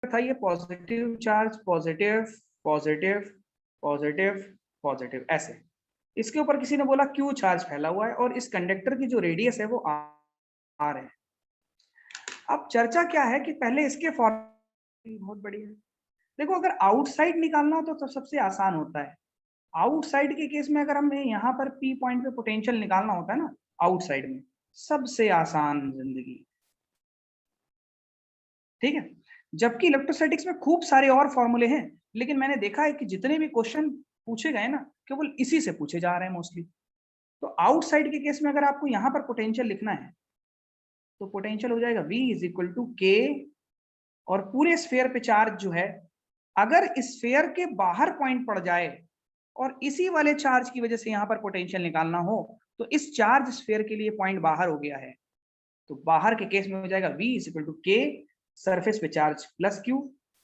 था ये positive charge, positive positive positive positive, ऐसे। इसके ऊपर किसी ने बोला क्यू चार्ज फैला हुआ है और इस कंडक्टर की जो रेडियस है वो आर है। अब चर्चा क्या है कि पहले इसके फॉर्मूले, बहुत बढ़िया। देखो अगर आउटसाइड निकालना हो तो सबसे आसान होता है। आउटसाइड के केस में अगर हमें यहाँ पर पी पॉइंट पे पोटेंशियल निकालना होता है ना, आउटसाइड में सबसे आसान जिंदगी, ठीक है। जबकि इलेक्ट्रोस्टैटिक्स में खूब सारे और फॉर्मूले हैं, लेकिन मैंने देखा है कि जितने भी क्वेश्चन पूछे गए ना केवल इसी से पूछे जा रहे हैं मोस्टली। तो आउटसाइड के केस में अगर आपको यहाँ पर पोटेंशियल लिखना है तो पोटेंशियल हो जाएगा V इज इक्वल टू के, और पूरे स्फीयर पे चार्ज जो है अगर स्फीयर के बाहर पॉइंट पड़ जाए और इसी वाले चार्ज की वजह से यहाँ पर पोटेंशियल निकालना हो तो इस चार्ज स्फीयर के लिए पॉइंट बाहर हो गया है, तो बाहर के केस में हो जाएगा V इज इक्वल टू के सरफेस पे charge plus Q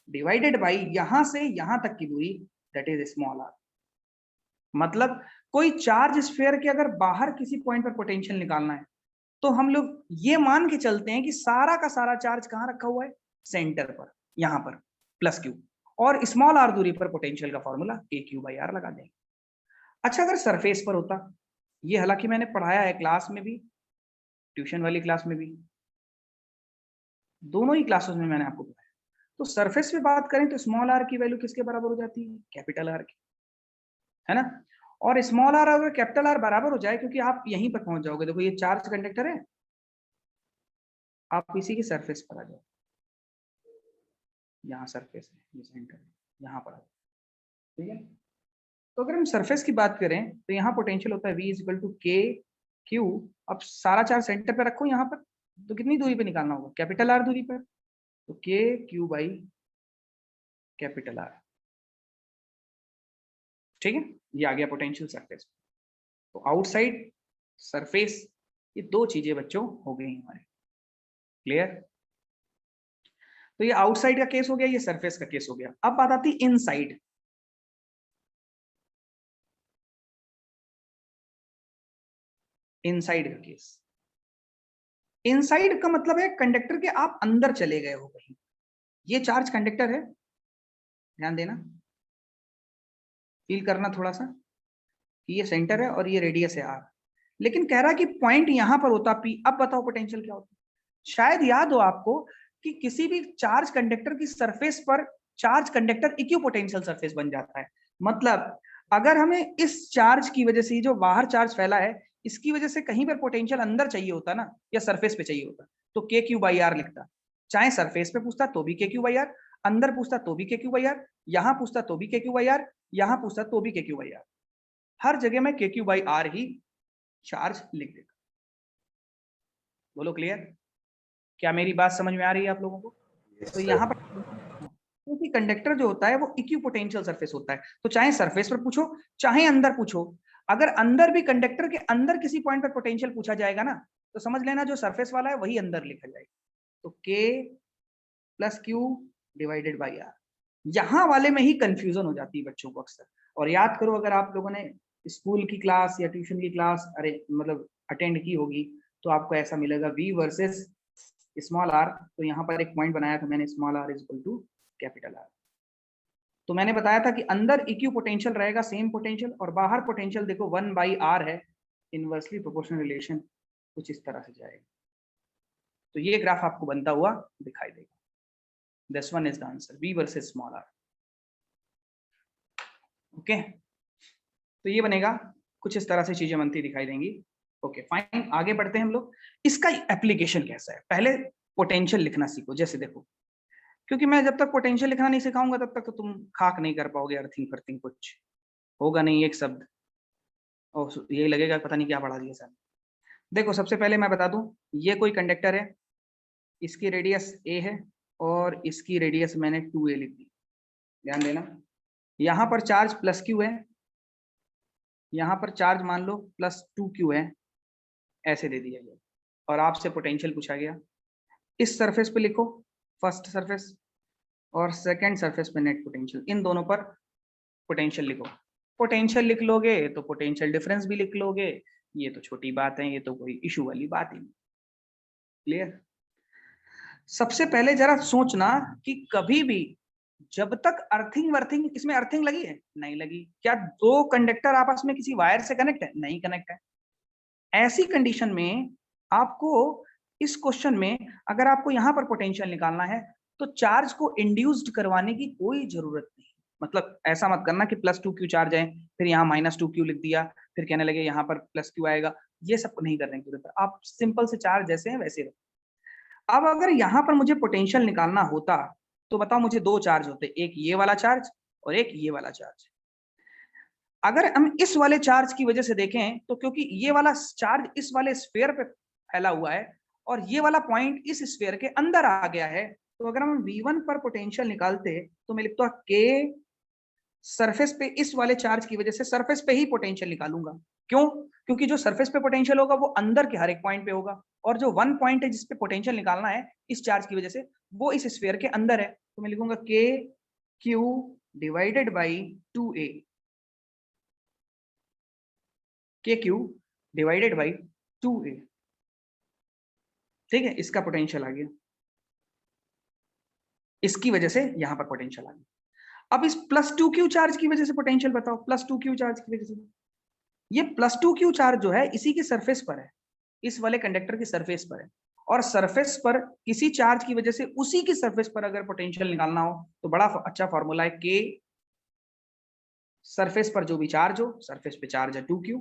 divided by यहां से यहां तक की दूरी दैट इज स्मॉल आर। मतलब कोई चार्ज स्फीयर के अगर बाहर किसी पॉइंट पर पोटेंशियल निकालना है तो हम लोग ये मान के चलते हैं कि सारा का सारा चार्ज कहां रखा हुआ है, सेंटर पर, यहां पर प्लस क्यू, और स्मॉल आर दूरी पर पोटेंशियल का फॉर्मूला के क्यू बाई आर लगा देंगे। अच्छा अगर सरफेस पर होता, ये हालांकि मैंने पढ़ाया है क्लास में भी, ट्यूशन वाली क्लास में भी, दोनों ही क्लासेस में मैंने आपको बताया। तो सरफेस पे बात करें तो स्मॉल आर की वैल्यू किसके बराबर हो जाती है, कैपिटल आर की, है ना। और स्मॉल आर अगर कैपिटल आर बराबर हो जाए, क्योंकि आप यहीं पर पहुंच जाओगे, देखो ये चार्ज कंडक्टर है, आप इसी की सरफेस पर आ जाओ, यहाँ सरफेस है, ये सेंटर है, यहाँ पर आ जाओ, ठीक है। तो अगर हम सरफेस की बात करें तो यहाँ पोटेंशियल होता है V इज इक्वल टू के क्यू। अब सारा चार्ज सेंटर पे रखो यहाँ पर, तो कितनी दूरी पे निकालना होगा, कैपिटल आर दूरी पर, तो के क्यू बाई कैपिटल आर, ठीक है। ये आ गया पोटेंशियल सरफेस। तो आउटसाइड सरफेस, ये दो चीजें बच्चों हो गई हमारे, क्लियर। तो ये आउटसाइड का केस हो गया, ये सरफेस का केस हो गया। अब बात आती है इनसाइड। इनसाइड का केस, इनसाइड का मतलब है कंडक्टर के आप अंदर चले गए हो कहीं। ये चार्ज कंडक्टर है, ध्यान देना, फील करना थोड़ा सा कि ये सेंटर है और ये रेडियस है आर, लेकिन कह रहा है कि पॉइंट यहां पर होता पी। अब बताओ पोटेंशियल क्या होता। शायद याद हो आपको कि किसी भी चार्ज कंडक्टर की सरफेस पर चार्ज कंडक्टर इक्यू पोटेंशियल सरफेस बन जाता है। मतलब अगर हमें इस चार्ज की वजह से जो बाहर चार्ज फैला है इसकी वजह से कहीं पर पोटेंशियल अंदर चाहिए होता ना, या सरफेस पे चाहिए होता, तो के क्यू बाई आर लिखता। चाहे सरफेस पे पूछता तो भी के क्यू बाई आर, अंदर पूछता तो भी के क्यू बाई आर, यहां पूछता तो भी के क्यू बाई आर, यहां पूछता तो भी के क्यू बाई आर, हर जगह में के क्यू बाई आर ही चार्ज लिख देगा। बोलो क्लियर, क्या मेरी बात समझ में आ रही है आप लोगों को। तो यहाँ पर क्योंकि कंडक्टर जो होता है वो इक्यू पोटेंशियल सरफेस होता है, तो चाहे सरफेस पर पूछो चाहे अंदर पूछो, अगर अंदर भी कंडक्टर के अंदर किसी पॉइंट पर पोटेंशियल पूछा जाएगा ना तो समझ लेना जो सरफेस वाला है वही अंदर लिखा जाएगा। तो K plus Q divided by R, यहाँ वाले में ही कंफ्यूजन हो जाती है बच्चों को अक्सर। और याद करो अगर आप लोगों ने स्कूल की क्लास या ट्यूशन की क्लास अरे मतलब अटेंड की होगी तो आपको ऐसा मिलेगा V वर्सेस स्मॉल आर। तो यहाँ पर एक पॉइंट बनाया था मैंने, small R is equal to capital R. तो मैंने बताया था कि अंदर इक्यू पोटेंशियल रहेगा सेम पोटेंशियल, और बाहर पोटेंशियल देखो 1/r है, इनवर्सली प्रोपोर्शनल रिलेशन कुछ इस तरह से जाएगा। तो ये ग्राफ आपको बनता हुआ दिखाई देगा। This one is the answer, V versus small R. Okay, तो ये बनेगा, कुछ इस तरह से चीजें बनती दिखाई देंगी। ओके फाइन, आगे बढ़ते हैं हम लोग। इसका एप्लीकेशन कैसा है, पहले पोटेंशियल लिखना सीखो। जैसे देखो, क्योंकि मैं जब तक पोटेंशियल लिखना नहीं सिखाऊंगा तब तक तो तुम खाक नहीं कर पाओगे, अर्थिंग फर्थिंग कुछ होगा नहीं एक शब्द, और यही लगेगा पता नहीं क्या पढ़ा दिया सर। देखो सबसे पहले मैं बता दूं, ये कोई कंडक्टर है, इसकी रेडियस a है और इसकी रेडियस मैंने 2a लिख दी, ध्यान देना। यहाँ पर चार्ज प्लस क्यू है, यहाँ पर चार्ज मान लो प्लस 2q है, ऐसे दे दिया गया, और आपसे पोटेंशियल पूछा गया। इस सरफेस पे लिखो फर्स्ट सरफेस, और सेकंड सरफेस पे नेट पोटेंशियल, इन दोनों पर पोटेंशियल लिखो। पोटेंशियल लिख लोगे तो पोटेंशियल डिफरेंस भी लिख लोगे, ये तो छोटी बात है, ये तो कोई इशू वाली बात ही नहीं, क्लियर। सबसे पहले जरा सोचना कि कभी भी जब तक अर्थिंग वर्थिंग, इसमें अर्थिंग लगी है नहीं लगी, क्या दो कंडक्टर आपस में किसी वायर से कनेक्ट है नहीं कनेक्ट है। ऐसी कंडीशन में आपको इस क्वेश्चन में अगर आपको यहां पर पोटेंशियल निकालना है तो चार्ज को इंड्यूस्ड करवाने की कोई जरूरत नहीं। मतलब ऐसा मत करना कि +2q चार्ज है फिर यहाँ -2q लिख दिया फिर कहने लगे यहाँ पर +q आएगा, ये सब नहीं करने की जरूरत है। आप सिंपल से चार्ज जैसे हैं वैसे रखो। अब अगर यहाँ पर मुझे पोटेंशियल निकालना होता तो बताओ मुझे दो चार्ज होते, एक ये वाला चार्ज और एक ये वाला चार्ज। अगर हम इस वाले चार्ज की वजह से देखें तो क्योंकि ये वाला चार्ज इस वाले स्फीयर पे फैला हुआ है और ये वाला पॉइंट इस स्फीयर के अंदर आ गया है, तो अगर हम V1 पर पोटेंशियल निकालते तो मैं लिखता के सरफेस पे इस वाले चार्ज की वजह से सरफेस पे ही पोटेंशियल निकालूंगा। क्यों? क्योंकि जो सरफेस पे पोटेंशियल होगा वो अंदर के हर एक पॉइंट पे होगा और जो वन पॉइंट है जिसपे पोटेंशियल निकालना है इस चार्ज की वजह से वो इस स्फीयर के अंदर है, तो मैं लिखूंगा के क्यू डिवाइडेड बाई 2a, के क्यू डिवाइडेड बाई 2a। ठीक है, इसका पोटेंशियल आ गया, इसकी वजह से यहां पर पोटेंशियल आ गया। अब इस +2q चार्ज की वजह से पोटेंशियल बताओ, +2q चार्ज की वजह से ये +2q चार्ज जो है इसी की सरफेस पर है, इस वाले कंडक्टर की सरफेस पर है और सरफेस पर किसी चार्ज की वजह से उसी की सरफेस पर अगर पोटेंशियल निकालना हो तो बड़ा अच्छा फॉर्मूला है के सरफेस पर जो भी चार्ज हो, सरफेस पे चार्ज है 2q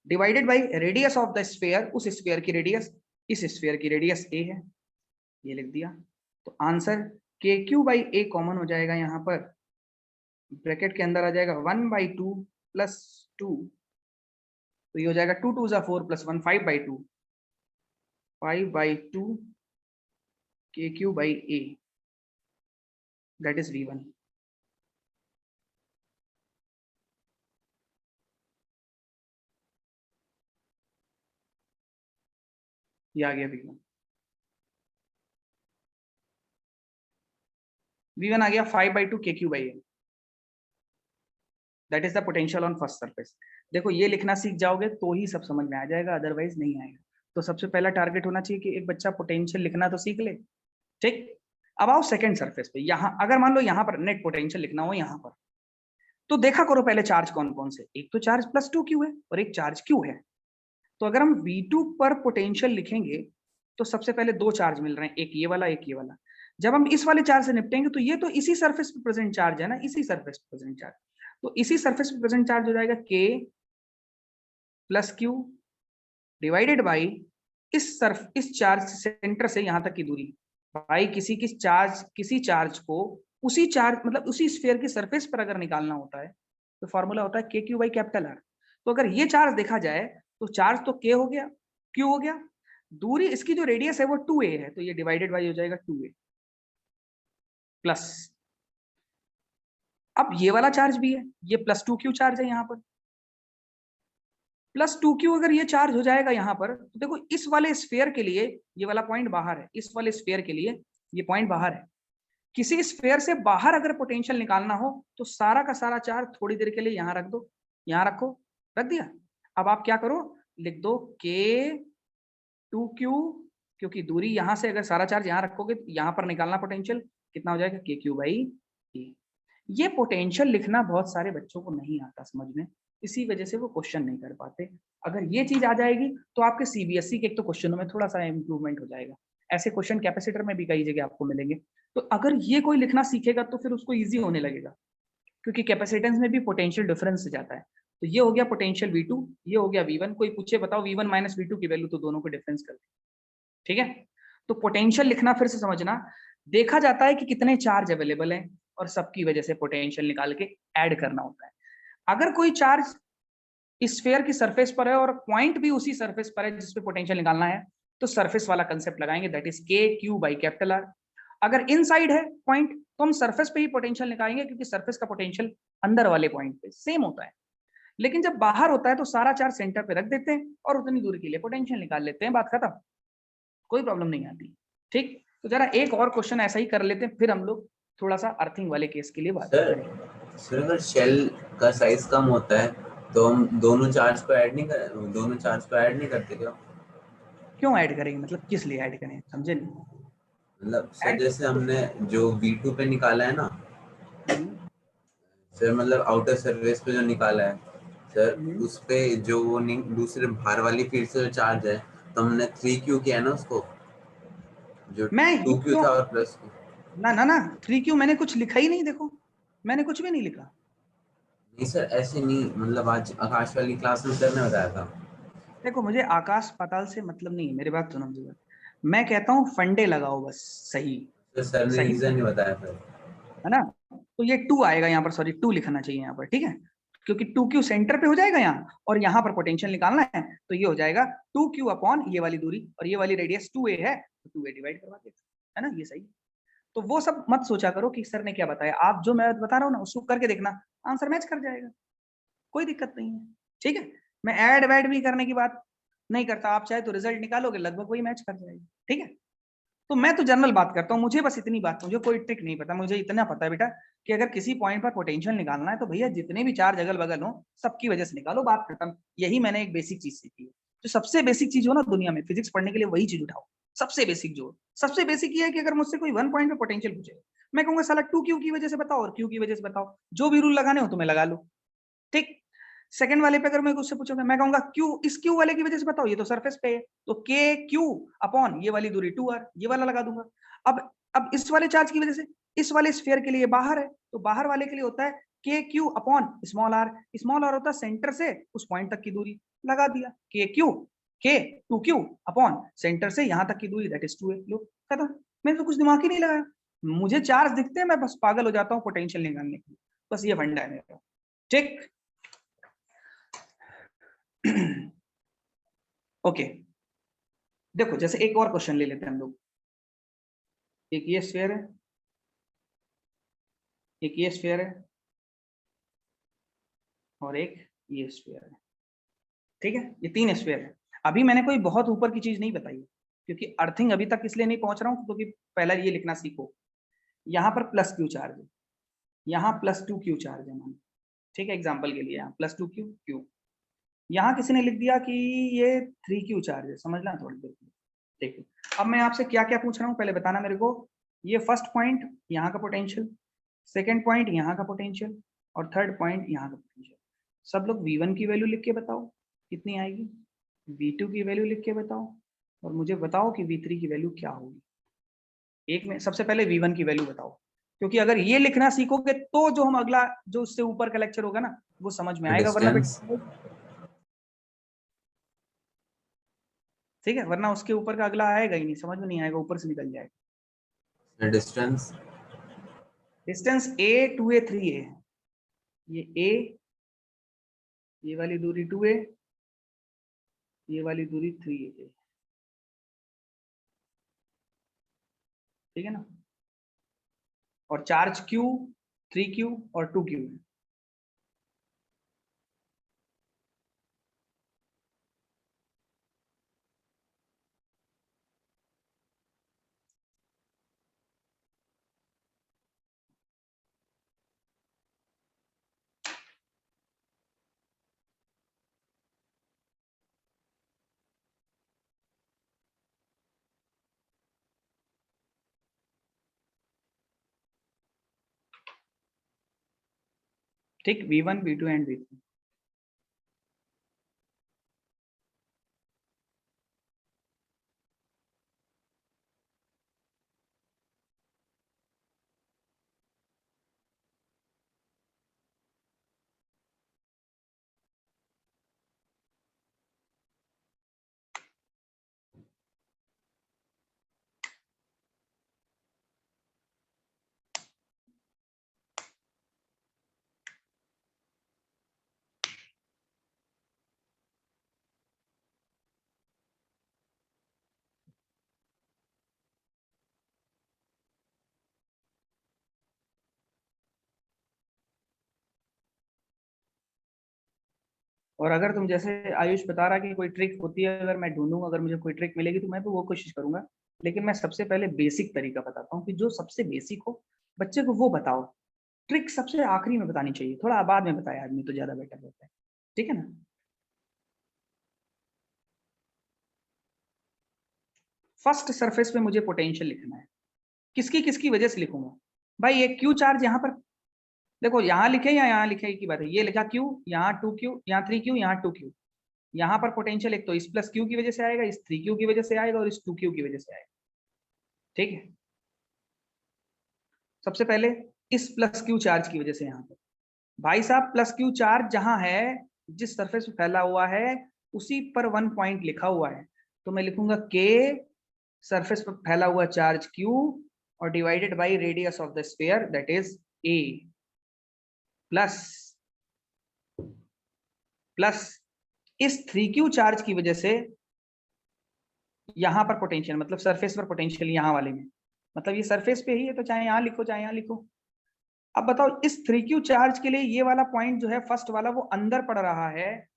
divided by radius of the sphere, उस स्फीयर की रेडियस, इस स्फीयर की रेडियस a है, ये लिख दिया। तो आंसर के क्यू बाई ए कॉमन हो जाएगा, यहाँ पर ब्रैकेट के अंदर आ जाएगा 1/2 + 2, तो ये हो जाएगा 2 2 4 + 1 5/2, 5/2 के Q by A, that is V1। ये आ गया V1। V1 आ गया 5/2 के Q by A, that is the potential on first surface. देखो ये लिखना सीख जाओगे तो ही सब समझ में आ जाएगा, अदरवाइज नहीं आएगा। तो सबसे पहला टारगेट होना चाहिए कि एक बच्चा पोटेंशियल लिखना तो सीख ले। ठीक, अब आओ सेकंड सरफेस पे। यहाँ अगर मान लो यहाँ पर नेट पोटेंशियल लिखना हो यहाँ पर, तो देखा करो पहले चार्ज कौन कौन से, एक तो चार्ज +2q है और एक चार्ज q है। तो अगर हम V2 पर पोटेंशियल लिखेंगे तो सबसे पहले दो चार्ज मिल रहे हैं, एक ये वाला एक ये वाला। जब हम इस वाले चार्ज से निपटेंगे तो ये तो इसी सरफेस पे प्रेजेंट चार्ज है ना, इसी सरफेस पे प्रेजेंट चार्ज, तो इसी सरफेस पे प्रेजेंट चार्ज हो जाएगा k + q डिवाइडेड बाई इस चार्ज सेंटर से यहां तक की दूरी, भाई किसी चार्ज को उसी चार्ज मतलब उसी स्फीयर की सरफेस पर अगर निकालना होता है तो फॉर्मूला होता है K Q by capital R। तो अगर ये चार्ज देखा जाए तो चार्ज तो k हो गया, q हो गया, दूरी इसकी जो रेडियस है वो 2a है, तो ये डिवाइडेड बाई हो जाएगा 2a प्लस, अब ये वाला चार्ज भी है, ये +2q चार्ज है यहाँ पर, +2q अगर ये चार्ज हो जाएगा यहाँ पर तो देखो इस वाले स्फीयर के लिए ये वाला पॉइंट बाहर है, इस वाले स्फीयर के लिए ये पॉइंट बाहर है। किसी स्फीयर से बाहर अगर पोटेंशियल निकालना हो तो सारा का सारा चार्ज थोड़ी देर के लिए यहाँ रख दो, यहाँ रखो, रख दिया। अब आप क्या करो, लिख दो k2q, क्योंकि दूरी यहाँ से अगर सारा चार्ज यहाँ रखोगे तो यहाँ पर निकालना पोटेंशियल कितना हो जाएगा, के क्यू बाई ए। ये पोटेंशियल लिखना बहुत सारे बच्चों को नहीं आता समझ में, इसी वजह से वो क्वेश्चन नहीं कर पाते। अगर ये चीज आ जाएगी तो आपके सीबीएसई के एक तो क्वेश्चनों में थोड़ा सा इंप्रूवमेंट हो जाएगा। ऐसे क्वेश्चन कैपेसिटर में भी कई जगह आपको मिलेंगे, तो अगर ये कोई लिखना सीखेगा तो फिर उसको ईजी होने लगेगा, क्योंकि कैपेसिटेंस में भी पोटेंशियल डिफरेंस जाता है। तो ये हो गया पोटेंशियल V2, ये हो गया V1। कोई पूछे बताओ V1 - V2 की वैल्यू, तो दोनों को डिफरेंस कर, ठीक है। तो पोटेंशियल लिखना फिर से समझना, देखा जाता है कि कितने चार्ज अवेलेबल हैं और सबकी वजह से पोटेंशियल निकाल के ऐड करना होता है। अगर कोई चार्ज स्फीयर की सरफेस पर है और पॉइंट भी उसी सरफेस पर है जिसपे पोटेंशियल निकालना है, तो सरफेस वाला कंसेप्ट लगाएंगे, दैट इज के क्यू बाई कैपिटल R। अगर इनसाइड है पॉइंट तो हम सरफेस पे ही पोटेंशियल निकालेंगे, क्योंकि सरफेस का पोटेंशियल अंदर वाले पॉइंट पे सेम होता है। लेकिन जब बाहर होता है तो सारा चार्ज सेंटर पे रख देते हैं और उतनी दूरी के लिए पोटेंशियल निकाल लेते हैं, बात खत्म, कोई प्रॉब्लम नहीं आती। ठीक, तो जरा एक और क्वेश्चन ऐसा ही कर लेते हैं, फिर हम लोग थोड़ा सा अर्थिंग वाले केस के लिए बात करें। सर अगर शेल का साइज कम होता है तो हम दोनों चार्ज को ऐड नहीं करते क्या? क्यों ऐड करेंगे, मतलब किस लिए ऐड करें, समझे नहीं? मतलब सर जैसे हमने जो V2 पे निकाला है ना सर, मतलब आउटर सरफेस पे जो निकाला है सर, उस पे जो वो दूसरे बाहर वाली फील्ड से जो चार्ज है, तो हमने 3Q किया है ना उसको, जो मैं ये 2Q क्यों, था और प्लस Q। ना ना ना 3Q मैंने कुछ लिखा ही नहीं, देखो मैंने कुछ भी नहीं लिखा। नहीं सर ऐसे नहीं, मतलब आज आकाश वाली क्लास में सर ने बताया था। देखो मुझे आकाश पाताल से मतलब नहीं है, मेरी बात सुनो मुझे, मैं कहता हूँ फंडे लगाओ बस, सही तो सर ने सही रीजन नहीं बताया फिर। है ना। तो ये 2 आएगा यहाँ पर, सॉरी 2 लिखना चाहिए यहाँ पर, ठीक है, क्योंकि 2Q सेंटर पे हो जाएगा यहाँ, और यहाँ पर पोटेंशियल निकालना है, तो ये हो जाएगा 2Q अपॉन ये वाली दूरी, और ये वाली रेडियस 2a है, तो 2a डिवाइड करवा देते है ना, ये सही। तो वो सब मत सोचा करो कि सर ने क्या बताया, आप जो मैं बता रहा हूँ ना उसको करके देखना, आंसर मैच कर जाएगा, कोई दिक्कत नहीं है, ठीक है। मैं ऐड वैड भी करने की बात नहीं करता, आप चाहे तो रिजल्ट निकालोगे लगभग वही मैच कर जाएगा, ठीक है। तो मैं तो जनरल बात करता हूँ, मुझे बस इतनी बात, मुझे कोई ट्रिक नहीं पता, मुझे इतना पता है बेटा कि अगर किसी पॉइंट पर पोटेंशियल निकालना है तो भैया जितने भी चार्ज अगल बगल हो सबकी वजह से निकालो, बात खत्म। यही मैंने एक बेसिक चीज सीखी है, जो सबसे बेसिक चीज हो ना दुनिया में फिजिक्स पढ़ने के लिए, वही चीज उठाओ। सबसे बेसिक जो सबसे बेसिक ये है कि अगर मुझसे कोई 1 पॉइंट पे पोटेंशियल पूछे, मैं कहूंगा साला 2Q की वजह से बताओ और Q की वजह से बताओ, जो भी रूल लगाने हो तुम्हें लगा लो, ठीक। सेकंड वाले पे अगर मैं उससे पूछूंगा, मैं कहूंगा क्यू, इस क्यू वाले की वजह से बताओ, ये तो सरफेस पे है, तो के क्यू अपॉन ये वाली दूरी 2r, ये वाला लगा दूंगा। अब इस वाले चार्ज की वजह से इस वाले स्फीयर के लिए बाहर है, तो बाहर वाले के लिए होता है K Q upon small R, small R होता है सेंटर से उस पॉइंट तक की दूरी, लगा दिया के क्यू, के 2Q अपॉन सेंटर से यहां तक की दूरी दैट इज 2a, लो खत्म। मैंने तो कुछ दिमाग ही नहीं लगाया, मुझे चार्ज दिखते हैं मैं बस पागल हो जाता हूँ पोटेंशियल निकालने के लिए, बस ये फंडा है मेरा, ठीक। ओके, देखो जैसे एक और क्वेश्चन ले लेते हैं हम लोग, एक ये स्फीयर है, एक ये स्फीयर है, और एक ये स्फीयर है, ठीक है, ये 3 स्फीयर है। अभी मैंने कोई बहुत ऊपर की चीज नहीं बताई, क्योंकि अर्थिंग अभी तक इसलिए नहीं पहुंच रहा हूं क्योंकि पहला ये लिखना सीखो, यहाँ पर प्लस क्यू चार्ज है, यहाँ प्लस 2Q चार्ज है मान, ठीक है, एग्जाम्पल के लिए यहाँ प्लस 2Q क्यू, यहाँ किसी ने लिख दिया कि ये 3Q चार्ज है, समझना थोड़ी देर, देखो अब मैं आपसे क्या क्या पूछ रहा हूँ पहले बताना मेरे को। ये फर्स्ट पॉइंट यहाँ का पोटेंशियल, सेकंड पॉइंट यहाँ का पोटेंशियल, और थर्ड पॉइंट यहाँ का पोटेंशियल। सब लोग V1 की वैल्यू लिख के बताओ कितनी आएगी, V2 की वैल्यू लिख के बताओ, और मुझे बताओ कि V3 की वैल्यू क्या होगी। एक में सबसे पहले V1 की वैल्यू बताओ, क्योंकि अगर ये लिखना सीखोगे तो जो हम अगला जो उससे ऊपर का लेक्चर होगा ना वो समझ में आएगा, वरना डिस्टेंस, ठीक है, वरना उसके ऊपर का अगला आएगा ही नहीं, समझ में नहीं आएगा, ऊपर से निकल जाएगा। Distance distance A 2a 3a, ये A, ये वाली दूरी 2a, ये वाली दूरी 3a, ठीक है ना, और चार्ज Q 3Q और 2Q है। ठीक, V1 V2 एंड V3। और अगर तुम जैसे आयुष बता रहा कि कोई ट्रिक होती है, अगर मैं ढूंढूंगा, अगर मुझे कोई ट्रिक मिलेगी तो मैं भी वो कोशिश करूंगा, लेकिन मैं सबसे पहले बेसिक तरीका बताता हूँ कि जो सबसे बेसिक हो बच्चे को वो बताओ, ट्रिक सबसे आखिरी में बतानी चाहिए, थोड़ा बाद में बताया आदमी तो ज्यादा बेटर रहता है, ठीक है ना। फर्स्ट सरफेस पे मुझे पोटेंशियल लिखना है, किसकी वजह से लिखूंगा भाई? ये क्यू चार्ज यहाँ पर देखो, यहाँ लिखे या यहाँ लिखे की बात है। ये लिखा क्यू, यहाँ 2Q, यहाँ 3Q, यहाँ 2Q। यहाँ पर पोटेंशियल एक तो इस प्लस क्यू की वजह से आएगा, इस 3Q की वजह से आएगा और इस 2Q की वजह से आएगा। ठीक है, सबसे पहले इस प्लस क्यू चार्ज की वजह से यहाँ पर भाई साहब प्लस क्यू चार्ज जहां है, जिस सरफेस पे फैला हुआ है उसी पर 1 पॉइंट लिखा हुआ है, तो मैं लिखूंगा के सरफेस पर फैला हुआ चार्ज क्यू और divided by radius of the sphere that is a plus इस 3Q चार्ज की वजह से यहां पर पोटेंशियल, मतलब सरफेस पर पोटेंशियल यहां वाले में, मतलब ये सरफेस पे ही है तो चाहे यहां लिखो चाहे यहां लिखो। अब बताओ इस 3Q चार्ज के लिए ये वाला पॉइंट जो है फर्स्ट वाला वो अंदर पड़ रहा है।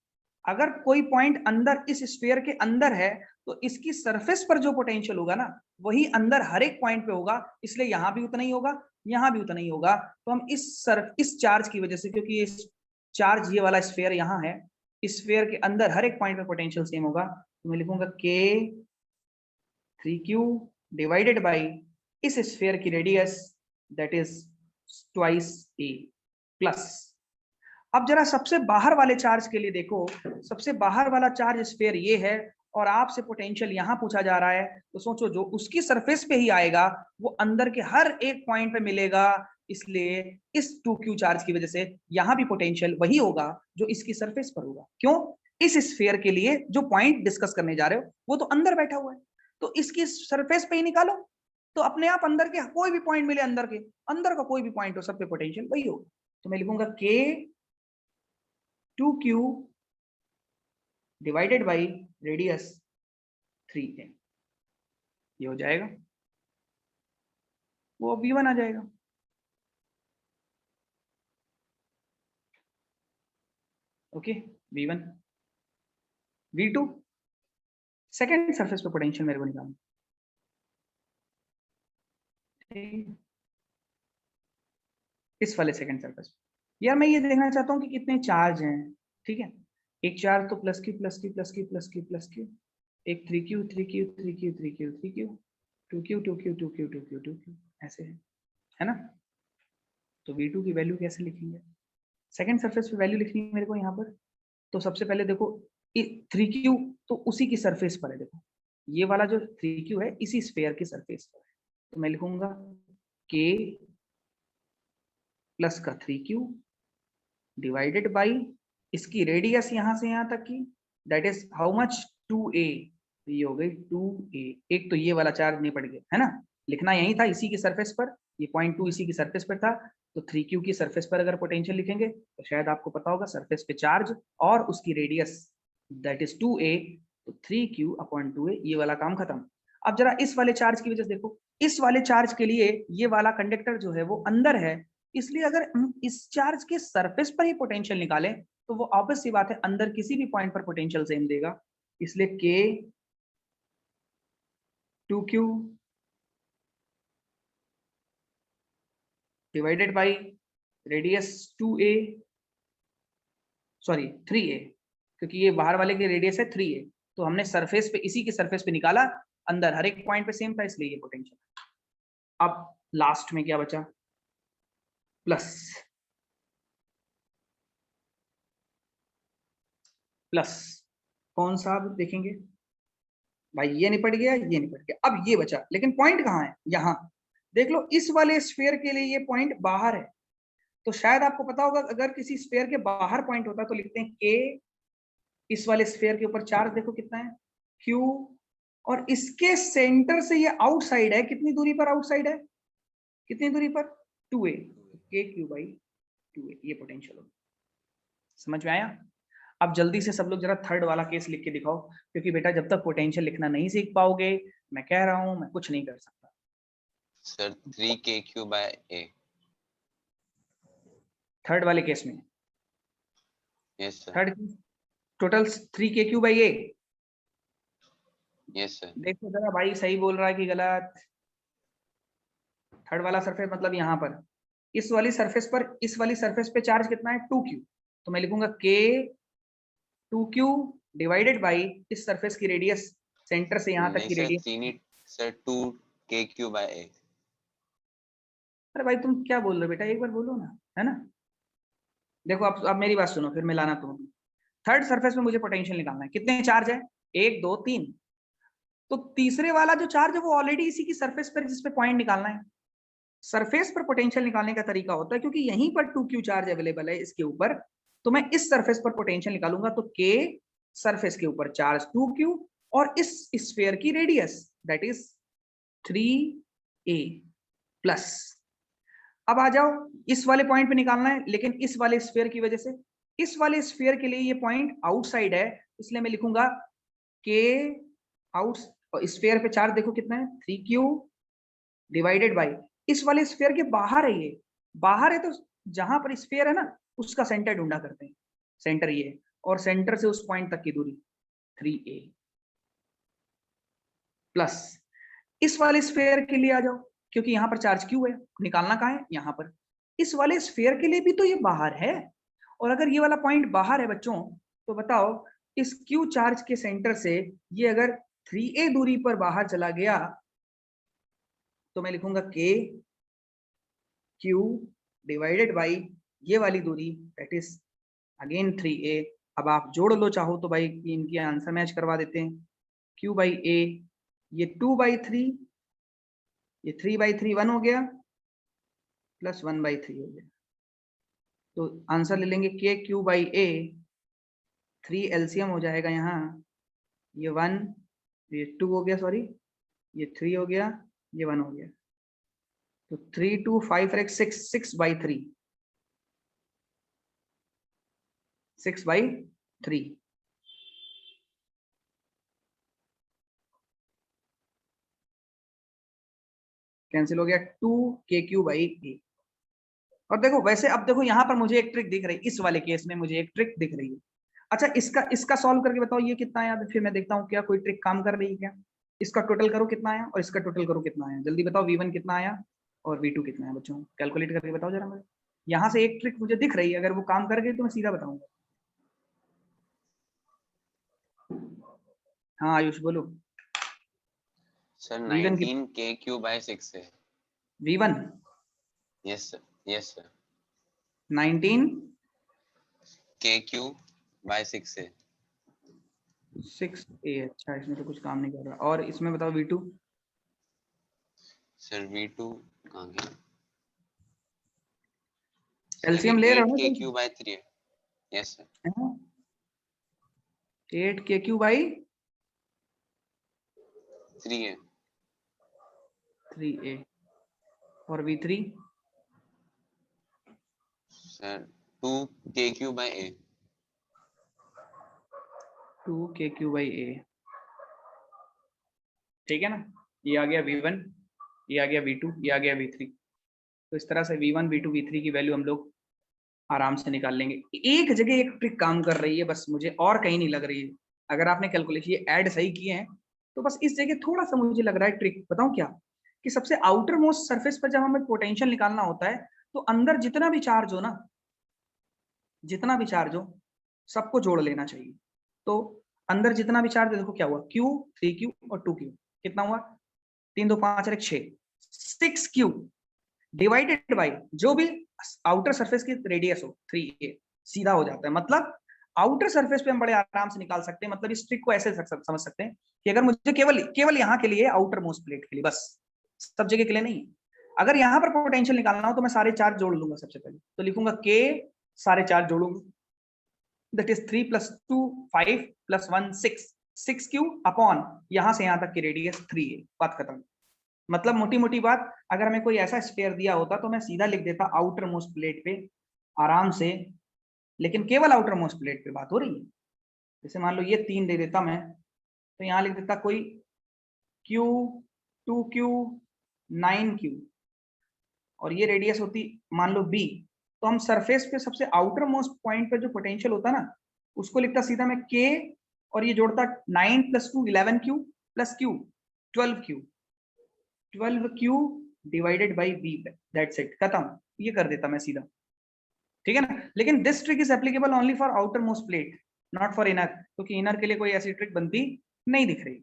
अगर कोई पॉइंट अंदर इस स्फीयर के अंदर है तो इसकी सरफेस पर जो पोटेंशियल होगा ना वही अंदर हर एक पॉइंट पे होगा, इसलिए यहां भी उतना ही होगा, यहां भी उतना ही होगा। तो हम इस चार्ज की वजह से, क्योंकि इस चार्ज ये वाला स्फीयर यहाँ है, इस स्फीयर के अंदर हर एक पॉइंट पे पोटेंशियल सेम होगा, तो मैं लिखूंगा के 3Q डिवाइडेड बाई इस स्फीयर की radius that is twice A plus. अब जरा सबसे बाहर वाले चार्ज के लिए देखो, सबसे बाहर वाला चार्ज स्फीयर ये है और आपसे पोटेंशियल यहां पूछा जा रहा है, तो सोचो जो उसकी सरफेस पे ही आएगा वो अंदर के हर एक पॉइंट पे मिलेगा, इसलिए इस 2Q चार्ज की वजह से यहां भी पोटेंशियल वही होगा जो इसकी सरफेस पर होगा। क्यों? इस स्फीयर के लिए जो पॉइंट डिस्कस करने जा रहे हो वो तो अंदर बैठा हुआ है, तो इसकी सरफेस पे ही निकालो, तो अपने आप अंदर के कोई भी पॉइंट मिले, अंदर का कोई भी पॉइंट हो, सब पे पोटेंशियल वही होगा। तो मैं लिखूंगा के 2Q divided by radius 3a, ये हो जाएगा, वो V1 आ जाएगा। Okay, V1 V2 second surface पे पोटेंशियल मेरे को निकालना। इस वाले सेकेंड सरफेस यार मैं ये देखना चाहता हूँ कि कितने चार्ज हैं। ठीक है, एक चार्ज तो plus Q plus Q plus Q plus Q plus Q, एक 3Q 3Q 3Q 3Q 3Q 2Q 2Q 2Q 2Q 2Q ऐसे है ना। तो V2 की वैल्यू कैसे लिखेंगे? सेकेंड सरफेस पे वैल्यू लिखनी है मेरे को यहाँ पर। तो सबसे पहले देखो 3Q तो उसी की सरफेस पर है, देखो ये वाला जो 3Q है इसी स्फीयर की सरफेस पर है, तो मैं लिखूंगा K प्लस का 3Q डिवाइडेड बाई इसकी रेडियस यहां से यहां तक की that is how much 2a, ये हो गई 2a। एक तो ये वाला चार्ज नहीं पड़ गया है ना, लिखना यही था इसी की सरफेस पर, ये पॉइंट 2 इसी की सरफेस पर था, तो 3Q की सरफेस पर अगर पोटेंशियल लिखेंगे तो शायद आपको पता होगा सरफेस पे चार्ज और उसकी रेडियस दैट इज 2a, तो 3Q अपॉन 2a, ये वाला काम खत्म। अब जरा इस वाले चार्ज की वजह से देखो, इस वाले चार्ज के लिए ये वाला कंडक्टर जो है वो अंदर है, इसलिए अगर हम इस चार्ज के सरफेस पर ही पोटेंशियल निकालें तो वो ऑब्वियस सी बात है अंदर किसी भी पॉइंट पर पोटेंशियल सेम देगा, इसलिए K 2Q divided by radius 2a sorry 3a, क्योंकि ये बाहर वाले की रेडियस है 3a, तो हमने सरफेस पे इसी की सरफेस पे निकाला, अंदर हर एक पॉइंट पे सेम था इसलिए ये पोटेंशियल। अब लास्ट में क्या बचा? प्लस प्लस कौन सा आप देखेंगे भाई, ये निपट गया ये निपट गया, अब ये बचा, लेकिन पॉइंट कहाँ है? यहाँ देख लो, इस वाले स्फीयर के लिए ये पॉइंट बाहर है, तो शायद आपको पता होगा अगर किसी स्फीयर के बाहर पॉइंट होता तो लिखते हैं K, इस वाले स्फीयर के ऊपर चार्ज देखो कितना है Q, और इसके सेंटर से ये आउटसाइड है, कितनी दूरी पर आउटसाइड है, कितनी दूरी पर 2a, KQ बाई 2a, ये पोटेंशियल होगा। समझ में आया? अब जल्दी से सब लोग जरा थर्ड वाला केस लिख के दिखाओ, क्योंकि बेटा जब तक पोटेंशियल लिखना नहीं सीख पाओगे मैं कह रहा हूं मैं कुछ नहीं कर सकता। Sir 3KQ by A। Third वाले केस में yes sir. Third total 3KQ by A। Yes sir. देखो जरा भाई सही बोल रहा है कि गलत? थर्ड वाला सरफेस मतलब यहाँ पर इस वाली सरफेस पर, इस वाली सरफेस पे चार्ज कितना है 2Q, तो मैं लिखूंगा K 2Q डिवाइडेड बाई इस सरफेस की रेडियस सेंटर से यहाँ तक की radius sir 2KQ by A। अरे भाई तुम क्या बोल रहे हो बेटा, एक बार बोलो ना, है ना। देखो अब मेरी बात सुनो, फिर मिलाना तुम। थर्ड सरफेस में मुझे पोटेंशियल निकालना है, कितने चार्ज है, 1 2 3। तो तीसरे वाला जो चार्ज है वो ऑलरेडी इसी की सरफेस पर, जिस पे पॉइंट निकालना है। सरफेस पर पोटेंशियल निकालने का तरीका होता है, क्योंकि यहीं पर 2q चार्ज अवेलेबल है इसके ऊपर, तो मैं इस सरफेस पर पोटेंशियल निकालूंगा, तो k सरफेस के ऊपर चार्ज 2q और इस स्फीयर की radius that is 3a plus. अब आ जाओ, इस वाले पॉइंट पे निकालना है, लेकिन इस वाले स्फीयर की वजह से, इस वाले स्फीयर के लिए ये पॉइंट आउटसाइड है, इसलिए मैं लिखूंगा k आउट। स्फीयर पे चार्ज देखो कितना है, 3q डिवाइडेड बाई, इस वाले स्फीयर के बाहर है, ये बाहर है, तो जहां पर स्फीयर है ना उसका सेंटर ढूंढा करते हैं, सेंटर ये, और सेंटर से उस पॉइंट तक की दूरी 3a प्लस। इस वाले स्फीयर के लिए आ जाओ, क्योंकि यहां पर चार्ज क्यू है, निकालना कहां है, यहां पर। इस वाले स्फीयर के लिए भी तो ये बाहर है, और अगर ये वाला पॉइंट बाहर है बच्चों, तो बताओ इस क्यू चार्ज के सेंटर से ये अगर 3a दूरी पर बाहर चला गया, तो मैं लिखूंगा k q डिवाइडेड बाई ये वाली दूरी दैट इज अगेन 3a। अब आप जोड़ लो चाहो तो भाई, इनकी आंसर मैच करवा देते हैं, q बाई a, ये 2/3, ये 3/3 1 हो गया, प्लस 1/3 हो गया, तो आंसर ले लेंगे k q by a, 3 LCM हो जाएगा यहाँ, ये 1, ये 2 हो गया, सॉरी ये 3 हो गया, ये 1 हो गया, तो 3 2 5 और 6 6/3, 6/3 कैंसिल हो गया, 2kq/a। और देखो वैसे, अब देखो यहाँ पर मुझे एक ट्रिक दिख रही है, इस वाले केस में मुझे एक ट्रिक दिख रही है। अच्छा, इसका सॉल्व करके बताओ ये कितना आया, फिर मैं देखता हूँ क्या कोई ट्रिक काम कर रही है क्या। इसका टोटल करो कितना आया, और इसका टोटल करो कितना आया, जल्दी बताओ, v1 कितना आया और v2 कितना है बच्चों, कैलकुलेट करके बताओ जरा मुझे। यहाँ से एक ट्रिक मुझे दिख रही है, अगर वो काम कर गई तो मैं सीधा बताऊंगा। हाँ आयुष बोलो। सर v1 की 19kq/6 है। v1 yes sir, yes sir, 19 kq/6 है 6a। अच्छा, इसमें तो कुछ काम नहीं कर रहा, और इसमें बताओ v2। सर। v2 कहाँ गया एलसीएम सर, ले रहे हो ना 8kq/3 है। यस सर, तुम, 8kq/3 3 है 3a, और v3 सर, 2kq/a 2kq/a। ठीक है ना, ये आ गया v1, ये आ गया v2, ये आ गया v3। तो इस तरह से v1 v2 v3 की वैल्यू हम लोग आराम से निकाल लेंगे। एक जगह एक ट्रिक काम कर रही है बस, मुझे और कहीं नहीं लग रही है। अगर आपने कैलकुलेशन ये ऐड सही किए हैं, तो बस इस जगह थोड़ा सा मुझे लग रहा है ट्रिक, बताऊं क्या, कि सबसे आउटर मोस्ट सरफेस पर जब हमें पोटेंशियल निकालना होता है, तो अंदर जितना भी चार्ज हो ना, जितना भी चार्ज हो सबको जोड़ लेना चाहिए। तो अंदर जितना भी चार्ज, देखो क्या हुआ, q 3q और 2q, कितना हुआ, 3 2 5 और 1 6, 6q डिवाइडेड बाई जो भी आउटर सरफेस की रेडियस हो 3a, सीधा हो जाता है। मतलब आउटर सरफेस पे हम बड़े आराम से निकाल सकते हैं। मतलब इस ट्रिक को ऐसे समझ सकते हैं कि अगर मुझे केवल केवल यहाँ के लिए, आउटर मोस्ट प्लेट के लिए, बस सब जगह के लिए नहीं, अगर यहाँ पर पोटेंशियल निकालना हो तो मैं सारे चार्ज जोड़ लूंगा सबसे पहले, तो लिखूंगा k, सारे चार्ज जोड़ूंगा, दैट इज 3 + 2 5 + 1 6, 6q अपॉन यहां से यहां तक की रेडियस 3a, बात खत्म। मतलब मोटी मोटी बात, अगर हमें कोई ऐसा स्फीयर दिया होता तो मैं सीधा लिख देता आउटर मोस्ट प्लेट पे आराम से, लेकिन केवल आउटर मोस्ट प्लेट पे बात हो रही है। जैसे मान लो ये 3 दे देता मैं, तो यहाँ लिख देता कोई q 2q 9q, और ये रेडियस होती मान लो b, तो हम सरफेस पे सबसे आउटर मोस्ट पॉइंट पे जो पोटेंशियल होता ना, उसको लिखता सीधा मैं k, और ये जोड़ता 9 + 2 11q plus q 12q, 12q divided by b, that's it, खत्म। ये कर देता मैं सीधा, ठीक है ना। लेकिन this trick is applicable only for outer most plate, not for inner, क्योंकि इनर के लिए कोई ऐसी ट्रिक बनती नहीं दिख रही।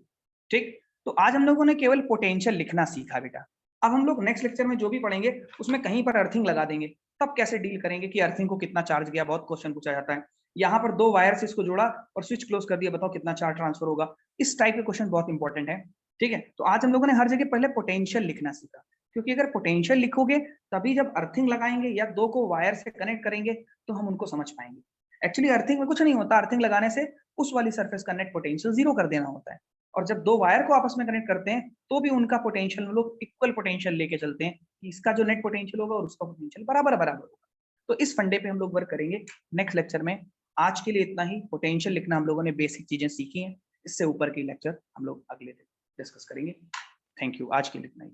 ठीक, तो आज हम लोगों ने केवल पोटेंशियल लिखना सीखा बेटा, अब हम लोग नेक्स्ट लेक्चर में जो भी पढ़ेंगे उसमें कहीं पर अर्थिंग लगा देंगे, तब कैसे डील करेंगे कि अर्थिंग को कितना चार्ज गया, बहुत क्वेश्चन पूछा जाता है। यहाँ पर 2 वायर से इसको जोड़ा और स्विच क्लोज कर दिया, बताओ कितना चार्ज ट्रांसफर होगा। इस टाइप के क्वेश्चन बहुत इंपॉर्टेंट है, ठीक है। तो आज हम लोगों ने हर जगह पहले पोटेंशियल लिखना सीखा, क्योंकि अगर पोटेंशियल लिखोगे तभी जब अर्थिंग लगाएंगे या 2 को वायर से कनेक्ट करेंगे तो हम उनको समझ पाएंगे। एक्चुअली अर्थिंग में कुछ नहीं होता, अर्थिंग लगाने से उस वाली सरफेस का नेट पोटेंशियल 0 कर देना होता है। और जब 2 वायर को आपस में कनेक्ट करते हैं तो भी उनका पोटेंशियल हम लोग इक्वल पोटेंशियल लेके चलते हैं कि इसका जो नेट पोटेंशियल होगा और उसका पोटेंशियल बराबर बराबर होगा। तो इस फंडे पे हम लोग वर्क करेंगे नेक्स्ट लेक्चर में। आज के लिए इतना ही। पोटेंशियल लिखना हम लोगों ने बेसिक चीजें सीखी हैं, इससे ऊपर की लेक्चर हम लोग अगले दिन डिस्कस करेंगे। थैंक यू, आज के लिए इतना ही।